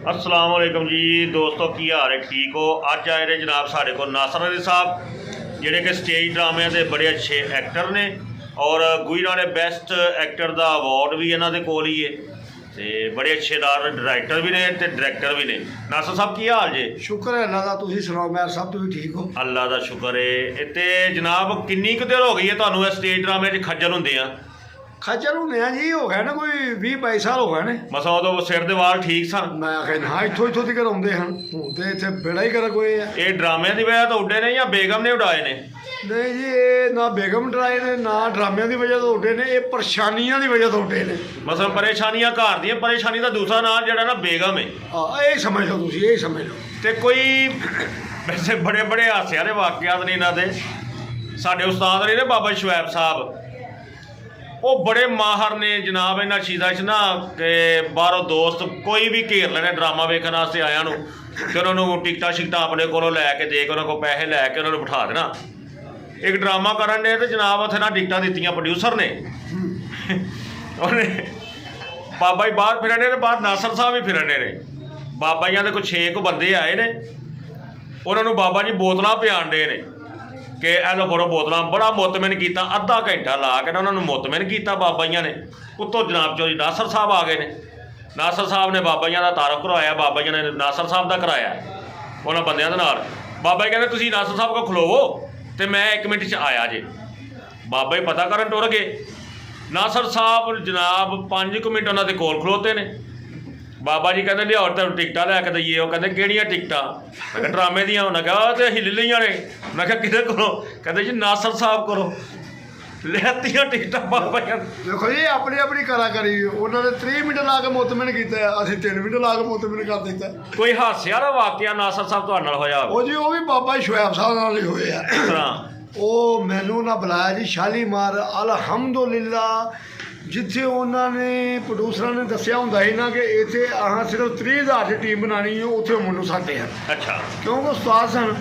अस्सलाम वालेकुम जी दोस्तों, की हाल है? ठीक हो? अज आए ने जनाब साढ़े को नासर अली साहब जिहड़े कि स्टेज ड्रामे के बड़े अच्छे एक्टर ने और गुजरां ने बेस्ट एक्टर का अवार्ड भी इन्हों के कोल ही है ते बड़े अच्छेदार डायरैक्टर भी ने ते डायरैक्टर भी ने। नासर साहब की हाल जे? शुक्र है अल्लाह का। तुसीं सुनाओ मैर साहब, तुसीं ठीक हो? अल्लाह का शुक्र है। ते जनाब किन्नी कुछ देर हो गई है तुहानूं इस स्टेज ड्रामे च खज्जल हुंदे आ? खज्जल होने जी हो गए ना, कोई 20-22 साल हो गए ने। मसां उदों सिर दे वाल ठीक सन। मैं आखे ना इत्थों तक आउंदे हन, हुण ते इत्थे बेड़ा ही कर कोई है। ये ड्रामे की वजह तो उड्डे ने या बेगम ने उड़ाए ने? नहीं जी, ये ना बेगम डराए ने ना ड्रामिਆਂ की वजह तो उड्डे ने, ये परेशानियां की वजह तो उड्डे ने। मसलन परेशानियां घर दी, परेशानी का दूसरा नाम जिहड़ा ना बेगम है। यही समझ लो तुसीं, यही समझ लो। ते कोई वैसे बड़े बड़े हासे वाले वाकयात ने इन्हों के। साडे उस्ताद ने बाबा शवैब साहब, वो बड़े माहर ने जनाब इन्होंने चीज़ों च ना कि बाहरों दोस्त कोई भी घेर लेने ड्रामा वेखण वास्ते आया नूं ते उन्होंने टिकटां शिकटां अपने कोलों लैके दे के उन्होंने को पैसे लैके उन्होंने बिठा देना। एक ड्रामा करन दे ते जनाब उत्थे ना टिकटां दित्तियां प्रोड्यूसर ने उन्हें बाबा जी बाहर फिरन दे, बाहर नासर साहब भी फिरन दे। बाबा जी के कुछ 6 बंदे आए ने, उन्होंने बाबा जी बोतलां पियान दे ने कि एलो फड़ो बोतलां। बड़ा मुतमिन किया, अद्धा घंटा ला के ना उन्होंने मुतमिन किया बाबा जी ने। उत्तों जनाब चौधरी नासर साहब आ गए ने। नासर साहब ने बाबा जी का तारफ करवाया, बाबा जी ने नासर साहब का कराया उन्होंने बंदियां दे नाल। बाबा जी कहते तुसीं नासर साहब को खलोवो तो मैं 1 मिनट च आया जे। बाबा जी पता करन टुर गए। नासर साहब जनाब 5 मिनट उन्होंने कोल खलोते ने। बाबा जी कहते लियाओ तुम टिकटा लैके दईए। वो कहते किहड़ियां टिकटां? मैं कहा ड्रामे दियां। उन्हें कहा तो असीं ले लईआं ने। मैं कहा किहदे कोलों? कहते जी नासर साहब कोलों लैतियां टिकटां बाबा जी। देखो जी, अपनी अपनी कलाकारी। उन्होंने 3 मिनट ला के मुतमिन किया, असीं 3 मिनट ला के मुतमिन कर दिता। कोई हास्य वाला वाकया नासर साहब तुहाडे नाल होया? वो जी वो भी बाबा शवैब साहब नाल ही होए आ। किस तरह? ਉਹ ਮੈਨੂੰ ਨਾ ਬੁਲਾਇਆ ਜੀ ਸ਼ਾਲੀਮਾਰ ਅਲਹਮਦੁਲਿਲਾ, ਜਿੱਥੇ ਉਹਨਾਂ ਨੇ ਪ੍ਰੋਡਿਊਸਰਾਂ ਨੇ ਦੱਸਿਆ ਹੁੰਦਾ ਸੀ ਨਾ ਕਿ ਇੱਥੇ ਆਹ ਸਿਰਫ 30,000 ਦੀ ਟੀਮ ਬਣਾਉਣੀ ਹੈ, ਉੱਥੇ ਮੈਨੂੰ ਸੱਦੇ ਹਨ। ਅੱਛਾ। ਕਿਉਂਕਿ ਉਸਤਾਦ ਸਨ,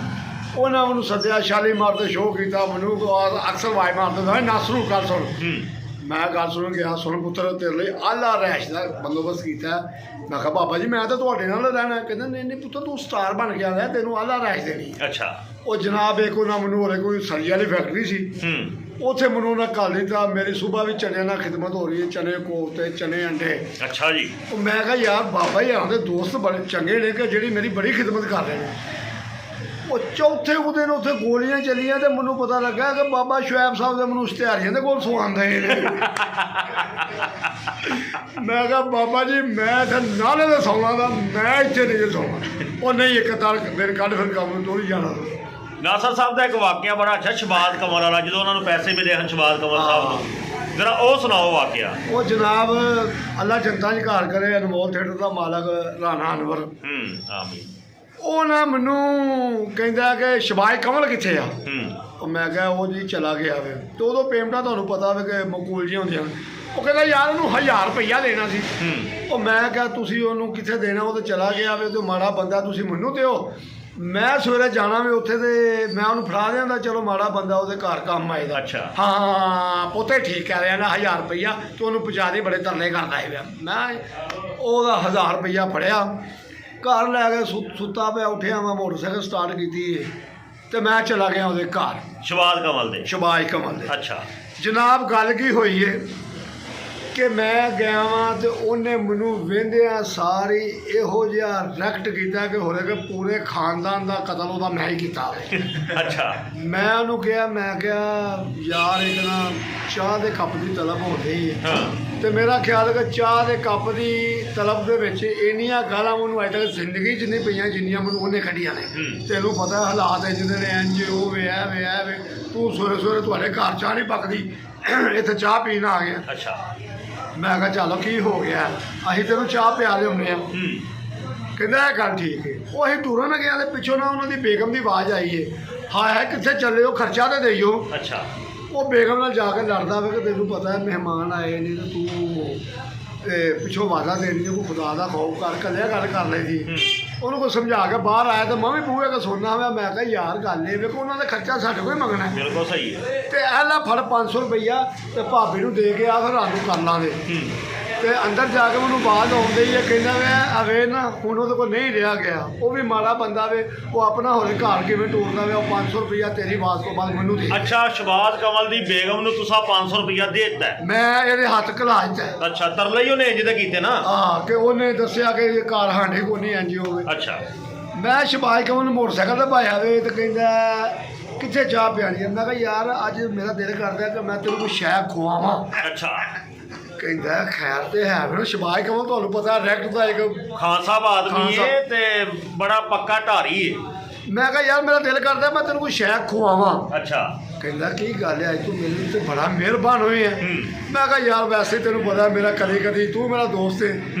ਉਹਨਾਂ ਮੈਨੂੰ ਸੱਦਿਆ ਸ਼ਾਲੀਮਾਰ ਤੇ ਸ਼ੋਅ ਕੀਤਾ। ਮੈਨੂੰ ਅਕਸਰ ਵਾਜ ਮਾਰਦਾ ਹੁੰਦਾ ਨਾਸਰੂ ਗੱਲ ਸੁਣ। ਮੈਂ ਗੱਲ ਸੁਣ ਗਿਆ, ਸੁਣ ਪੁੱਤਰ ਤੇਰੇ ਲਈ ਆਲਾ ਰਹਿਸ਼ ਦਾ ਬੰਦੋਬਸਤ ਕੀਤਾ। ਮੈਂ ਕਿਹਾ ਬਾਬਾ ਜੀ ਮੈਂ ਤਾਂ ਤੁਹਾਡੇ ਨਾਲ ਰਹਿਣਾ। ਕਹਿੰਦਾ ਨਹੀਂ ਨਹੀਂ ਪੁੱਤਰ ਤੂੰ ਸਟਾਰ ਬਣ ਕੇ ਆਇਆ, ਤੈਨੂੰ ਆਲਾ ਰਹਿਸ਼ ਦੇਣੀ। ਅੱਛਾ। ਉਹ ਜਨਾਬ ਇੱਕ ਉਹਨਾਂ ਮੈਨੂੰ ਹੋਰੇ ਕੋਈ ਸਬਜ਼ੀ ਵਾਲੀ ਫੈਕਟਰੀ ਸੀ, ਉੱਥੇ ਮੈਨੂੰ ਉਹਨਾਂ ਘੱਲ ਦਿੱਤਾ। ਮੇਰੀ ਸੁਬਾਹ ਵੀ ਚਨਿਆਂ ਨਾਲ ਖਿਦਮਤ ਹੋ ਰਹੀ ਹੈ, ਚਨੇ ਕੋਫਤੇ ਚਨੇ ਅੰਡੇ। ਅੱਛਾ ਜੀ। ਉਹ ਮੈਂ ਕਿਹਾ ਯਾਰ ਬਾਬਾ ਜੀ ਆਉਂਦੇ ਦੋਸਤ ਬੜੇ ਚੰਗੇ ਨੇ ਕਿ ਜਿਹੜੀ ਮੇਰੀ ਬੜੀ ਖਿਦਮਤ ਕਰ ਰਹੇ ਨੇ। ਉਹ ਚੌਥੇ ਕੁ ਦਿਨ ਉੱਥੇ ਗੋਲੀਆਂ ਚੱਲੀਆਂ ਤੇ ਮੈਨੂੰ ਪਤਾ ਲੱਗਾ ਕਿ ਬਾਬਾ ਸ਼ੁਐਬ ਸਾਹਿਬ ਦੇ ਮੈਨੂੰ ਇਸ਼ਤਿਹਾਰੀਆਂ ਦੇ ਕੋਲ ਸਵਾਉਂਦੇ ਨੇ। ਮੈਂ ਕਿਹਾ ਬਾਬਾ ਜੀ ਮੈਂ ਤਾਂ ਨਾਲੇ ਦੇ ਸੌਣਾ ਦਾ, ਮੈਂ ਇੱਥੇ ਨਹੀਂ ਸੌਣਾ। ਉਹ ਨਹੀਂ ਇੱਕ ਦਿਨ ਕੱਢ ਫਿਰ ਕੰਮ ਨੂੰ ਤੋੜੀ ਜਾਣਾ। ਨਾਸਰ ਸਾਹਿਬ ਦਾ ਇੱਕ ਵਾਕਿਆ ਬੜਾ ਅੱਛਾ, ਸ਼ਬਾਦ ਕਮਰ ਵਾਲਾ, ਜਦੋਂ ਉਹਨਾਂ ਨੂੰ ਪੈਸੇ ਮਿਲੇ ਹਨ ਸ਼ਬਾਦ ਕਮਰ ਸਾਹਿਬ ਨੂੰ, ਜਰਾ ਉਹ ਸੁਣਾਓ ਵਾਕਿਆ। ਉਹ ਜਨਾਬ ਅੱਲਾ ਜਨਤਾ ਦੀ ਘਰ ਕਰੇ, ਅਨਮੋਲ ਥੀਏਟਰ ਦਾ ਮਾਲਕ ਰਾਣਾ ਅਨਵਰ, ਆਮੀਨ, ਉਹ ਨਾ ਮੈਨੂੰ ਕਹਿੰਦਾ ਕਿ ਸ਼ਬਾਜ਼ ਕਮਲ ਕਿੱਥੇ ਆ। ਉਹ ਮੈਂ ਕਿਹਾ ਉਹ ਜੀ ਚਲਾ ਗਿਆ ਵੇ। ਤੇ ਉਦੋਂ ਪੇਮੈਂਟਾਂ ਤੁਹਾਨੂੰ ਪਤਾ ਵੇ ਕਿ ਮਕੂਲ ਜਿਹੀਆਂ ਹੁੰਦੀਆਂ। ਉਹ ਕਹਿੰਦਾ ਯਾਰ ਉਹਨੂੰ 1000 ਰੁਪਈਆ ਦੇਣਾ ਸੀ। ਉਹ ਮੈਂ ਕਿਹਾ ਤੁਸੀਂ ਉਹਨੂੰ ਕਿੱਥੇ ਦੇਣਾ, ਉਹ ਤਾਂ ਚਲਾ ਗਿਆ ਵੇ, ਤੇ ਮਾੜਾ ਬੰਦਾ ਤੁਸੀਂ ਮੈਨੂੰ ਦਿਓ, ਮੈਂ ਸਵੇਰੇ ਜਾਣਾ ਵੀ ਉੱਥੇ ਤੇ ਮੈਂ ਉਹਨੂੰ ਫੜਾ ਦਿਆਂਦਾ। ਚਲੋ ਮਾੜਾ ਬੰਦਾ ਉਹਦੇ ਘਰ ਕੰਮ ਆਏਗਾ। ਅੱਛਾ। ਹਾਂ ਪੁੱਤੇ ਠੀਕ ਕਹਿ ਰਿਹਾ ਨਾ, 1000 ਰੁਪਈਆ ਤੇ ਉਹਨੂੰ ਪਹੁੰਚਾ ਦੇ, ਬੜੇ ਤਰਲੇ ਕਰਦਾ ਹੈ। ਮੈਂ ਉਹਦਾ 1000 ਰੁਪਈਆ ਫੜਿਆ, ਘਰ ਲੈ ਕੇ ਸੁੱਤਾ ਪਿਆ। ਉੱਠਿਆ ਮੈਂ ਮੋਟਰਸਾਈਕਲ ਸਟਾਰਟ ਕੀਤੀ ਤੇ ਮੈਂ ਚਲਾ ਗਿਆ ਉਹਦੇ ਘਰ। ਸ਼ਬਾਜ਼ ਕਮਲ ਦੇ? ਸ਼ਬਾਜ਼ ਕਮਲ ਦੇ। ਅੱਛਾ। ਜਨਾਬ ਗੱਲ ਕੀ ਹੋਈ ਹੈ ਕਿ ਮੈਂ ਗਿਆ ਵਾਂ ਤੇ ਉਹਨੇ ਮੈਨੂੰ ਵਹਿੰਦਿਆਂ ਸਾਰੀ ਇਹੋ ਜਿਹਾ ਰੈਕਟ ਕੀਤਾ ਕਿ ਹੋਰੇ ਕਿ ਪੂਰੇ ਖਾਨਦਾਨ ਦਾ ਕਤਲ ਉਹਦਾ ਮੈਂ ਹੀ ਕੀਤਾ। ਅੱਛਾ। ਮੈਂ ਉਹਨੂੰ ਕਿਹਾ, ਮੈਂ ਕਿਹਾ ਯਾਰ ਇੱਕ ਨਾ ਚਾਹ ਦੇ ਕੱਪ ਦੀ ਤਲਬ ਹੁੰਦੀ ਹੈ ਤੇ ਮੇਰਾ ਖਿਆਲ ਹੈ ਕਿ ਚਾਹ ਦੇ ਕੱਪ ਦੀ ਤਲਬ ਦੇ ਵਿੱਚ ਇੰਨੀਆਂ ਗਾਲਾਂ ਉਹਨੂੰ ਅਜੇ ਤੱਕ ਜ਼ਿੰਦਗੀ 'ਚ ਨਹੀਂ ਪਈਆਂ ਜਿੰਨੀਆਂ ਮੈਨੂੰ ਉਹਨੇ ਕੱਢੀਆਂ ਨੇ। ਤੈਨੂੰ ਪਤਾ ਹਾਲਾਤ ਹੈ ਜਿਹਦੇ ਨੇ ਇੰਝ ਉਹ ਵੇ ਵੇ ਤੂੰ ਸਵੇਰੇ ਸਵੇਰੇ ਤੁਹਾਡੇ ਘਰ ਚਾਹ ਨਹੀਂ ਪੱਕਦੀ, ਇੱਥੇ ਚਾਹ ਪੀਣ ਆ ਗਿਆ। ਅੱਛਾ। ਮੈਂ ਕਿਹਾ ਚਲੋ ਕੀ ਹੋ ਗਿਆ, ਅਸੀਂ ਤੈਨੂੰ ਚਾਹ ਪਿਆ ਲਿਆਉਂਦੇ ਹਾਂ। ਕਹਿੰਦਾ ਇਹ ਗੱਲ ਠੀਕ ਹੈ। ਉਹ ਅਸੀਂ ਟੂਰਨ ਗਿਆ ਤੇ ਪਿੱਛੋਂ ਨਾ ਉਹਨਾਂ ਦੀ ਬੇਗਮ ਦੀ ਆਵਾਜ਼ ਆਈ ਹੈ, ਹਾਏ ਕਿੱਥੇ ਚੱਲੇ ਹੋ, ਖਰਚਾ ਤਾਂ ਦੇਈਓ। ਅੱਛਾ। ਉਹ ਬੇਗਮ ਨਾਲ ਜਾ ਕੇ ਲੜਦਾ ਵੇ ਕਿ ਤੈਨੂੰ ਪਤਾ ਹੈ ਮਹਿਮਾਨ ਆਏ ਨੇ ਤੇ ਤੂੰ ਪਿੱਛੋਂ ਆਵਾਜ਼ਾਂ ਦੇਣੀ ਕੋਈ ਖੁਦਾ ਦਾ ਖੌਫ ਕਰ, ਕੱਲਿਆ ਗੱਲ ਕਰ ਲਈ ਸੀ। ਉਹਨੂੰ ਕੋਈ ਸਮਝਾ ਕੇ ਬਾਹਰ ਆਇਆ ਤੇ ਮੈਂ ਵੀ ਬੂਹੇ ਕੇ ਸੁਣਨਾ ਹੋਇਆ। ਮੈਂ ਕਿਹਾ ਯਾਰ ਗੱਲ ਇਹ ਵੇਖੋ ਉਹਨਾਂ ਦਾ ਖਰਚਾ ਸਾਡੇ ਕੋਲ ਮੰਗਣਾ। ਬਿਲਕੁਲ ਸਹੀ ਹੈ। ਤੇ ਇਹ ਲੈ ਫੜ 500 ਰੁਪਈਆ ਤੇ ਭਾਬੀ ਨੂੰ ਦੇ ਕੇ ਆ, ਫਿਰ ਰਾਤ ਨੂੰ ਕਰ ਲਾਂਗੇ। ਤੇ ਅੰਦਰ ਜਾ ਕੇ ਮੈਨੂੰ ਬਾਅਦ ਆਉਂਦੇ ਹੀ ਕਹਿੰਦਾ ਵੇ ਅਵੇ ਨਾ ਹੁਣ ਉਹਦੇ ਕੋਲ ਨਹੀਂ ਰਿਹਾ ਗਿਆ, ਉਹ ਵੀ ਮਾੜਾ ਬੰਦਾ ਵੇ, ਉਹ ਆਪਣਾ ਹੋਰੇ ਘਰ ਕਿਵੇਂ ਟੋਰਦਾ ਵੇ, ਉਹ 500 ਰੁਪਇਆ ਤੇਰੀ ਆਵਾਜ਼ ਤੋਂ ਬਾਅਦ ਮੈਨੂੰ ਦੇ। ਅੱਛਾ, ਸ਼ਬਾਜ਼ ਕਮਲ ਦੀ ਬੇਗਮ ਨੂੰ ਤੁਸੀਂ 500 ਰੁਪਇਆ ਦੇ ਦਿੱਤਾ? ਮੈਂ ਇਹਦੇ ਹੱਥ ਘਲਾ ਦਿੱਤਾ। ਅੱਛਾ, ਤਰਲੇ ਹੀ ਉਹਨੇ ਇੰਜ ਦੇ ਕੀਤੇ ਨਾ? ਹਾਂ, ਕਿ ਉਹਨੇ ਦੱਸਿਆ ਕਿ ਇਹ ਘਰ ਸਾਡੇ ਕੋਲ ਨਹੀਂ ਇੰਜ ਹੋਵੇ। ਅੱਛਾ, ਮੈਂ ਸ਼ਬਾਜ਼ ਕਮਲ ਨੂੰ ਮੋਟਰਸਾਈਕਲ ਤੇ ਪਾਇਆ ਵੇ ਤੇ ਕਹਿੰਦਾ ਕਿੱਥੇ ਚਾਹ ਪਿਆਣੀ ਹੈ। ਮੈਂ ਕਿਹਾ ਯਾਰ ਅੱਜ ਮੇਰਾ ਦਿਲ ਕਰਦਾ ਕਿ ਮੈਂ ਤੈਨੂੰ ਕੋਈ ਸ਼ੈ ਖਵਾਵਾਂ। ਅੱਛਾ। ਕਹਿੰਦਾ ਖੈਰ ਤੇ ਹੈ ਫਿਰ ਸ਼ਬਾਜ਼ ਕਮਲ ਤੁਹਾਨੂੰ ਪਤਾ ਰੈਕਟ ਦਾ ਇੱਕ ਖਾਨ ਸਾਹਿਬ ਆਦਮੀ ਏ ਤੇ ਬੜਾ ਪੱਕਾ ਢਾਰੀ ਏ। ਮੈਂ ਕਿਹਾ ਯਾਰ ਮੇਰਾ ਦਿਲ ਕਰਦਾ ਮੈਂ ਤੈਨੂੰ ਕੋਈ ਸ਼ੈ ਖਵਾਵਾਂ। ਅੱਛਾ। ਕਹਿੰਦਾ ਕੀ ਗੱਲ ਹੈ, ਅੱਜ ਤੂੰ ਮੇਰੇ ਉੱਤੇ ਬੜਾ ਮਿਹਰਬਾਨ ਹੋਏ ਹੈ। ਮੈਂ ਕਿਹਾ ਯਾਰ ਵੈਸੇ ਤੈਨੂੰ ਪਤਾ ਮੇਰਾ ਕਦੀ ਕਦੀ ਤੂੰ ਮੇਰਾ ਦੋਸਤ ਹੈ।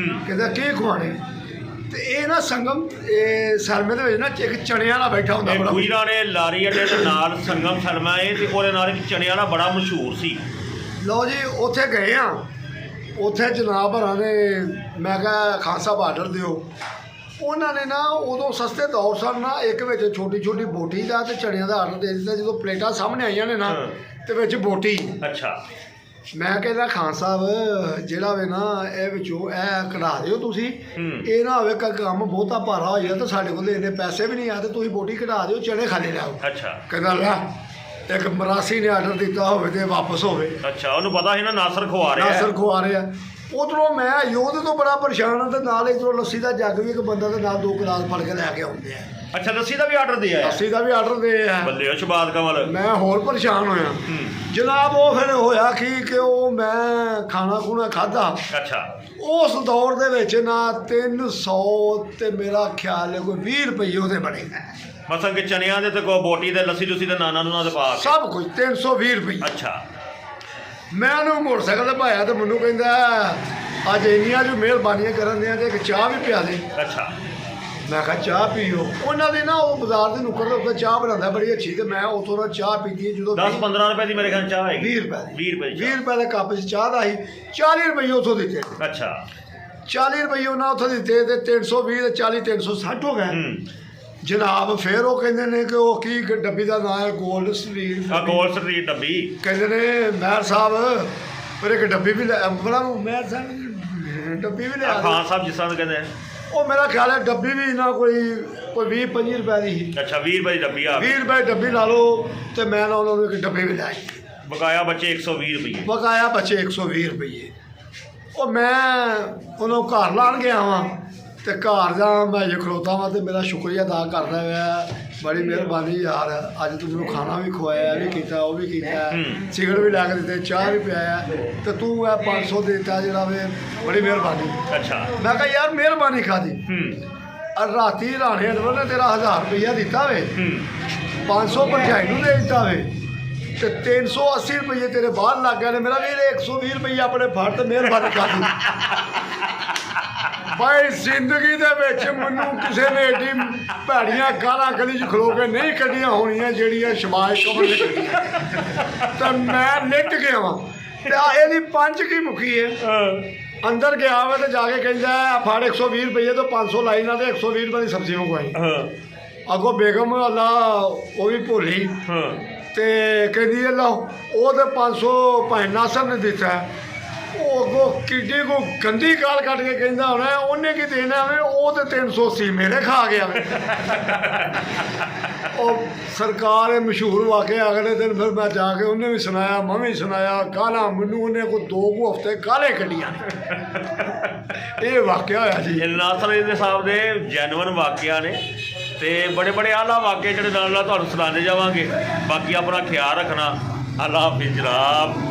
ਕਹਿੰਦਾ ਕੀ ਖਵਾਣੇ? ਤੇ ਇਹ ਨਾ ਸੰਗਮ ਇਹ ਸਰਮੇ ਦੇ ਵਿੱਚ ਨਾ ਇੱਕ ਚਣਿਆਂ ਵਾਲਾ ਬੈਠਾ ਹੁੰਦਾ ਬੜਾ। ਗੁਜਰਾਂ ਨੇ ਲਾਰੀ ਅੱਡੇ ਦੇ ਨਾਲ ਸੰਗਮ ਸਰਮਾ ਏ ਤੇ ਉਹਦੇ ਨਾਲ ਇੱਕ ਚਣਿਆਂ ਵਾਲਾ ਬੜਾ ਮਸ਼ਹੂਰ ਸੀ। ਲਓ ਜੀ ਉੱਥੇ ਗਏ ਆ, ਉੱਥੇ ਜਨਾਬ ਹਰਾਂ ਨੇ ਮੈਂ ਕਿਹਾ ਖਾਨ ਸਾਹਿਬ ਆਰਡਰ ਦਿਓ। ਉਹਨਾਂ ਨੇ ਨਾ ਉਦੋਂ ਸਸਤੇ ਦੌਰ ਸਨ ਨਾ, ਇੱਕ ਵਿੱਚ ਛੋਟੀ ਛੋਟੀ ਬੋਟੀ ਦਾ ਤੇ ਚਣਿਆਂ ਦਾ ਆਰਡਰ ਦੇ ਦਿੱਤਾ। ਜਦੋਂ ਪਲੇਟਾਂ ਸਾਹਮਣੇ ਆਈਆਂ ਨੇ ਨਾ ਤੇ ਵਿੱਚ ਬੋਟੀ। ਅੱਛਾ। ਮੈਂ ਕਹਿੰਦਾ ਖਾਨ ਸਾਹਿਬ ਜਿਹੜਾ ਵੇ ਨਾ ਇਹ ਵਿੱਚੋਂ ਇਹ ਕਢਾ ਦਿਓ ਤੁਸੀਂ, ਇਹ ਨਾ ਹੋਵੇ ਕਿ ਕੰਮ ਬਹੁਤਾ ਭਾਰਾ ਹੋ ਜਾਏ ਤਾਂ ਸਾਡੇ ਕੋਲ ਇੰਨੇ ਪੈਸੇ ਵੀ ਨਹੀਂ ਆ ਤੇ ਤੁਸੀਂ ਬੋਟੀ ਕਢਾ ਦਿਓ, ਚਣੇ ਖਾਲੀ ਲਿਆਓ। ਅੱਛਾ। ਕਹਿੰਦਾ ਲੈ ਇੱਕ ਮਰਾਸੀ ਨੇ ਆਰਡਰ ਦਿੱਤਾ ਹੋਵੇ ਤੇ ਵਾਪਸ ਹੋਵੇ। ਅੱਛਾ, ਉਹਨੂੰ ਪਤਾ ਸੀ ਨਾ ਨਾਸਰ ਖਵਾ ਰਿਹਾ। ਨਾਸਰ ਖਵਾ ਰਿਹਾ। ਉਧਰੋਂ ਮੈਂ ਉਹਦੇ ਤੋਂ ਬੜਾ ਪਰੇਸ਼ਾਨ ਹਾਂ ਤੇ ਨਾਲ ਇੱਧਰੋਂ ਲੱਸੀ ਦਾ ਜੱਗ ਵੀ ਇੱਕ ਬੰਦਾ ਤੇ ਨਾਲ 2 ਗਲਾਸ ਫੜ ਕੇ ਲੈ ਕੇ ਆਉਂਦੇ ਆ। ਅੱਛਾ, ਲੱਸੀ ਦਾ ਵੀ ਆਰਡਰ ਦਿਆ? ਲੱਸੀ ਦਾ ਵੀ ਆਰਡਰ ਦੇ ਆ। ਬੱਲੇ ਸ਼ਬਾਜ਼ ਕਮਲ। ਮੈਂ ਹੋਰ ਪਰੇਸ਼ਾਨ ਹੋਇਆ ਜਨਾਬ। ਉਹ ਫਿਰ ਹੋਇਆ ਕਿ ਉਹ ਮੈਂ ਖਾਣਾ ਖੂਣਾ ਖਾਧਾ। ਅੱਛਾ। ਉਸ ਦੌਰ ਦੇ ਵਿੱਚ ਨਾ 300 ਤੇ ਮੇਰਾ ਖਿਆਲ ਹੈ ਕੋਈ 20 ਰੁਪਏ ਉਹਦੇ ਬਣੇ। ਮਸਾਂ ਕਿ ਚਨਿਆਂ ਦੇ ਤੇ ਕੋ ਬੋਟੀ ਦੇ ਲੱਸੀ ਲੁੱਸੀ ਦੇ ਨਾਨਾ ਨੂੰ ਦੇ ਪਾ ਕੇ ਸਭ ਕੁਝ 320 ਰੁਪਏ। ਅੱਛਾ। ਮੈਂ ਉਹਨੂੰ ਮੋਟਰਸਾਈਕਲ ਤੇ ਪਾਇਆ ਤੇ ਮੈਨੂੰ ਕਹਿੰਦਾ ਅੱਜ ਇੰਨੀਆਂ ਜੋ ਮਿਹਰਬਾਨੀਆਂ ਕਰਨ ਦਿਆਂ ਤੇ ਇੱਕ ਚਾਹ ਵੀ ਪਿਆ ਦੇ। ਅੱਛਾ। ਮੈਂ ਕਿਹਾ ਚਾਹ ਪੀਓ। ਉਹਨਾਂ ਦੇ ਨਾ ਉਹ ਬਾਜ਼ਾਰ ਦੇ ਨੁੱਕਰ ਦੇ ਉੱਤੇ ਚਾਹ ਬਣਾਉਂਦਾ ਬੜੀ ਅੱਛੀ, ਤੇ ਮੈਂ ਉੱਥੋਂ ਦਾ ਚਾਹ ਪੀਤੀ। ਜਦੋਂ 10-15 ਰੁਪਏ ਦੀ ਮੇਰੇ ਖਿਆਲ ਚਾਹ ਹੈਗੀ। 20 ਰੁਪਏ 20 ਰੁਪਏ ਦੇ ਕੱਪ 'ਚ ਚਾਹ ਦਾ ਸੀ। 40 ਰੁਪਏ ਉੱਥੋਂ ਦਿੱਤੇ। ਅੱਛਾ। 40 ਰੁਪਏ ਉਹਨਾਂ ਉੱਥੋਂ ਦਿੱਤੇ ਤੇ 320 ਤੇ 40 360 ਹੋ ਗਏ ਜਨਾਬ। ਫਿਰ ਉਹ ਕਹਿੰਦੇ ਨੇ ਕਿ ਉਹ ਕੀ ਡੱਬੀ ਦਾ ਨਾਂ ਹੈ ਗੋਲਡ ਸਟਰੀਟ। ਗੋਲਡ ਸਟਰੀਟ ਡੱਬੀ। ਕਹਿੰਦੇ ਨੇ ਮਹਿਰ ਸਾਹਿਬ ਫਿਰ ਇੱਕ ਡੱਬੀ ਵੀ ਲੈ ਬੜਾ ਮਹਿਰ ਸਾਹਿਬ ਡੱਬੀ ਵੀ ਲਿਆ। ਖਾਨ ਸਾਹਿਬ ਜਿਸ ਤਰ੍ਹਾਂ ਕਹਿੰਦੇ ਉਹ ਮੇਰਾ ਖਿਆਲ ਹੈ ਡੱਬੀ ਵੀ ਨਾ ਕੋਈ 20-25 ਰੁਪਏ ਦੀ ਸੀ। ਅੱਛਾ, 20 ਰੁਪਏ ਦੀ ਡੱਬੀ ਆ। 20 ਰੁਪਏ ਡੱਬੀ ਲਾ ਲਓ ਤੇ ਮੈਂ ਨਾ ਉਹਨਾਂ ਨੂੰ ਇੱਕ ਡੱਬੀ ਵੀ ਲਾਈ। ਬਕਾਇਆ ਬੱਚੇ 120 ਰੁਪਏ। ਬਕਾਇਆ ਬੱਚੇ 120 ਰੁਪਏ। ਉਹ ਮੈਂ ਉਹਨੂੰ ਘਰ ਲਾਣ ਗਿਆ ਵਾਂ ਤੇ ਘਰ ਜਾ ਮੈਂ ਜੇ ਖਲੋਤਾ ਵਾਂ ਤੇ ਮੇਰਾ ਸ਼ੁਕਰੀਆ ਅਦਾ ਕਰਦਾ ਹੋਇਆ ਬੜੀ ਮਿਹਰਬਾਨੀ ਯਾਰ, ਅੱਜ ਤੂੰ ਮੈਨੂੰ ਖਾਣਾ ਵੀ ਖਵਾਇਆ, ਵੀ ਕੀਤਾ, ਉਹ ਵੀ ਕੀਤਾ, ਸਿਗਰਟ ਵੀ ਲੈ ਕੇ ਦਿੱਤੇ, ਚਾਹ ਵੀ ਪਿਆਇਆ ਤੇ ਤੂੰ ਇਹ 500 ਦੇ ਦਿੱਤਾ ਜਿਹੜਾ ਵੇ ਬੜੀ ਮਿਹਰਬਾਨੀ। ਅੱਛਾ। ਮੈਂ ਕਿਹਾ ਯਾਰ ਮਿਹਰਬਾਨੀ ਖਾਦੀ। ਰਾਤੀ ਰਾਣੇ ਅਨਵਰ ਨੇ ਤੇਰਾ 1000 ਰੁਪਈਆ ਦਿੱਤਾ ਵੇ, 500 ਭਰਜਾਈ ਨੂੰ ਦੇ ਦਿੱਤਾ ਵੇ ਤੇ 380 ਰੁਪਏ ਤੇਰੇ ਬਾਹਰ ਲੱਗ ਗਏ ਨੇ। ਮੇਰਾ ਵੀਰ 120 ਰੁਪਏ ਆਪਣੇ ਫੜ ਤੇ ਮਿਹਰਬਾਨੀ ਖਾਦੀ। ਭਾਈ ਜ਼ਿੰਦਗੀ ਦੇ ਵਿੱਚ ਮੈਨੂੰ ਕਿਸੇ ਨੇ ਏਡੀ ਭੈੜੀਆਂ ਗਾਲਾਂ ਗਲੀ 'ਚ ਖਲੋ ਕੇ ਨਹੀਂ ਕੱਢੀਆਂ ਹੋਣੀਆਂ ਜਿਹੜੀਆਂ ਸ਼ਬਾਜ਼ ਕਮਲ ਨੇ ਕੱਢੀਆਂ। ਤਾਂ ਮੈਂ ਲਿਟ ਗਿਆ ਵਾਂ ਤੇ ਇਹਦੀ 5 ਕੀ ਮੁਖੀ ਹੈ। ਅੰਦਰ ਗਿਆ ਵਾ ਤੇ ਜਾ ਕੇ ਕਹਿੰਦਾ ਫੜ 120 ਰੁਪਏ ਤੋਂ 500 ਲਾਈ ਨਾਲ ਤੇ 120 ਰੁਪਏ ਦੀ ਸਬਜ਼ੀ ਮੰਗਵਾਈ। ਅੱਗੋਂ ਬੇਗਮ ਅੱਲਾ ਉਹ ਵੀ ਭੋਲੀ ਤੇ ਕਹਿੰਦੀ ਲਓ ਉਹ ਤੇ 500 ਭਾਈ ਨਾਸਰ ਨੇ ਦਿੱਤਾ। ਉਹ ਅੱਗੋਂ ਕਿੱਡੀ ਕੋ ਗੰਦੀ ਗਾਲ ਕੱਢ ਕੇ ਕਹਿੰਦਾ ਹੋਣਾ ਉਹਨੇ ਕੀ ਦੇਣਾ ਵੇ, ਉਹ ਤੇ 380 ਮੇਰੇ ਖਾ ਗਿਆ ਵੇ। ਉਹ ਸਰਕਾਰ ਇਹ ਮਸ਼ਹੂਰ ਵਾਕਿਆ ਅਗਲੇ ਦਿਨ ਫਿਰ ਮੈਂ ਜਾ ਕੇ ਉਹਨੇ ਵੀ ਸੁਣਾਇਆ, ਮੈਂ ਵੀ ਸੁਣਾਇਆ। ਗਾਲਾਂ ਮੈਨੂੰ ਉਹਨੇ ਕੋਈ 2 ਹਫ਼ਤੇ ਗਾਲੇ ਕੱਢੀਆਂ। ਇਹ ਵਾਕਿਆ ਹੋਇਆ ਜੀ। ਨਾਸਰ ਦੇ ਸਾਹਿਬ ਦੇ ਜੈਨੂਅਨ ਵਾਕਿਆ ਨੇ ਤੇ ਬੜੇ ਬੜੇ ਆਲਾ ਵਾਕਿਆ ਜਿਹੜੇ ਨਾਲ ਨਾਲ ਤੁਹਾਨੂੰ ਸੁਣਾਉਂਦੇ ਜਾਵਾਂਗੇ। ਬਾਕੀ ਆਪਣਾ ਖਿਆਲ ਰੱਖਣਾ। ਅੱਲਾ ਹਾਫਿਜ਼ ਜਨਾਬ।